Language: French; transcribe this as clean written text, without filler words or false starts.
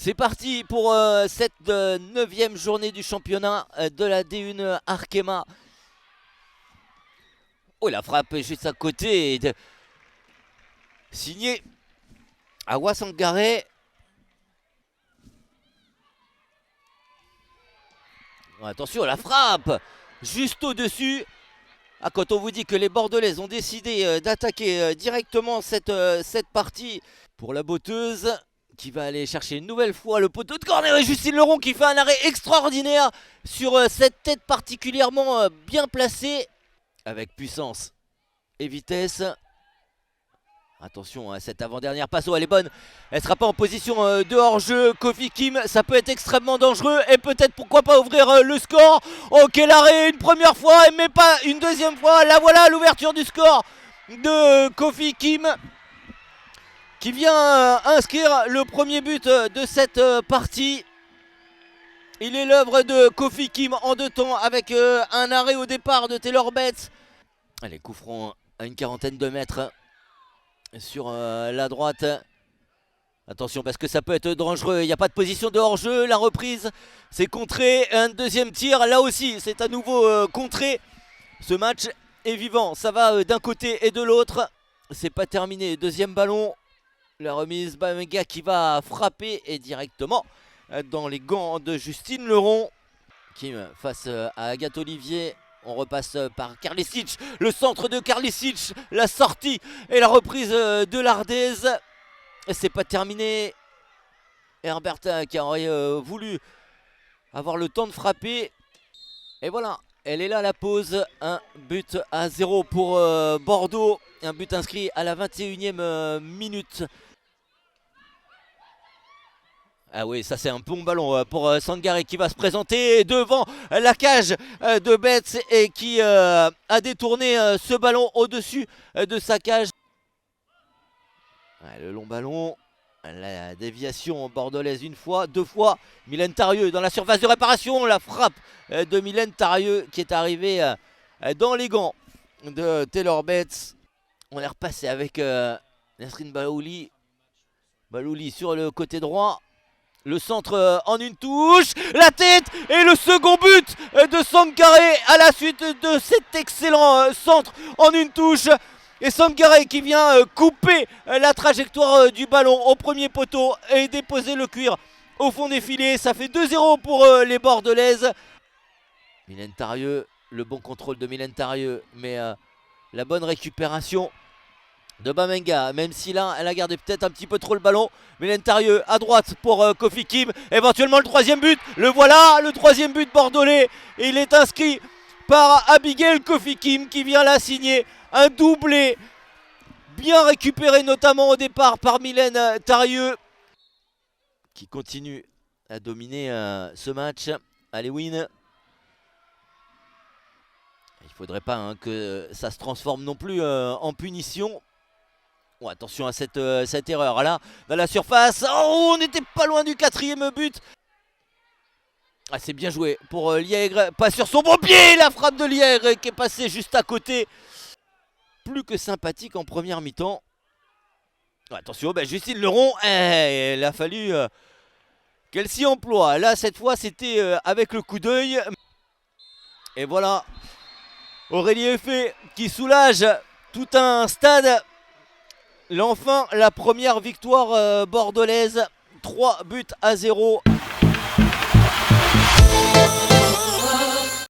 C'est parti pour cette 9e journée du championnat de la D1 Arkema. Oh, la frappe est juste à côté. Signé Awa Sangaré. Attention à la frappe, juste au-dessus. Ah, quand on vous dit que les Bordelaises ont décidé d'attaquer directement cette partie pour la botteuse, qui va aller chercher une nouvelle fois le poteau de corner, et Justine Leron qui fait un arrêt extraordinaire sur cette tête particulièrement bien placée, avec puissance et vitesse. Attention, cette avant-dernière passe, oh, elle est bonne. Elle sera pas en position de hors-jeu. Kofi Kim, ça peut être extrêmement dangereux. Et peut-être, pourquoi pas, ouvrir le score. Oh, quel arrêt, une première fois, mais pas une deuxième fois. Là, voilà l'ouverture du score de Kofi Kim, qui vient inscrire le premier but de cette partie. Il est l'œuvre de Kofi Kim en 2 temps, avec un arrêt au départ de Taylor Betts. Allez, coup franc à une quarantaine de mètres sur la droite. Attention, parce que ça peut être dangereux. Il n'y a pas de position de hors-jeu. La reprise, c'est contré. Un deuxième tir, là aussi, c'est à nouveau contré. Ce match est vivant. Ça va d'un côté et de l'autre. C'est pas terminé. Deuxième ballon. La remise, Bamenga qui va frapper et directement dans les gants de Justine Leron. Kim face à Agathe Olivier. On repasse par Karlisic, le centre de Karlisic, la sortie et la reprise de l'Ardez. C'est pas terminé. Herbert qui aurait voulu avoir le temps de frapper. Et voilà, elle est là la pause. Un but à 0 pour Bordeaux. Un but inscrit à la 21e minute. Ah oui, ça c'est un bon ballon pour Sangaré qui va se présenter devant la cage de Betts et qui a détourné ce ballon au-dessus de sa cage. Ouais, le long ballon, la déviation bordelaise une fois, 2 fois. Mylène Tarieux dans la surface de réparation, la frappe de Mylène Tarieux qui est arrivée dans les gants de Taylor Betts. On est repassé avec Nesrine Balouli. Balouli sur le côté droit. Le centre en une touche, la tête et le second but de Sangaré à la suite de cet excellent centre en une touche. Et Sangaré qui vient couper la trajectoire du ballon au premier poteau et déposer le cuir au fond des filets. Ça fait 2-0 pour les Bordelaises. Mylène Tarieux, le bon contrôle de Mylène Tarieux, mais la bonne récupération de Bamenga, même si là elle a gardé peut-être un petit peu trop le ballon. Mylène Tarieux à droite pour Kofi Kim, éventuellement le 3e but. Le voilà, le 3e but bordelais, et il est inscrit par Abigail Kofi Kim qui vient là signer un doublé bien récupéré, notamment au départ par Mylène Tarieux, qui continue à dominer ce match. Allez, win. Il faudrait pas que ça se transforme non plus en punition. Oh, attention à cette erreur là dans la surface. Oh, on n'était pas loin du 4e but. Ah, c'est bien joué pour Liègre. Pas sur son bon pied. La frappe de Liègre qui est passée juste à côté. Plus que sympathique en première mi-temps. Oh, attention, Justine Leron. Il a fallu qu'elle s'y emploie. Là, cette fois, c'était avec le coup d'œil. Et voilà, Aurélie Effet qui soulage tout un stade. Enfin, la première victoire bordelaise, 3 buts à 0.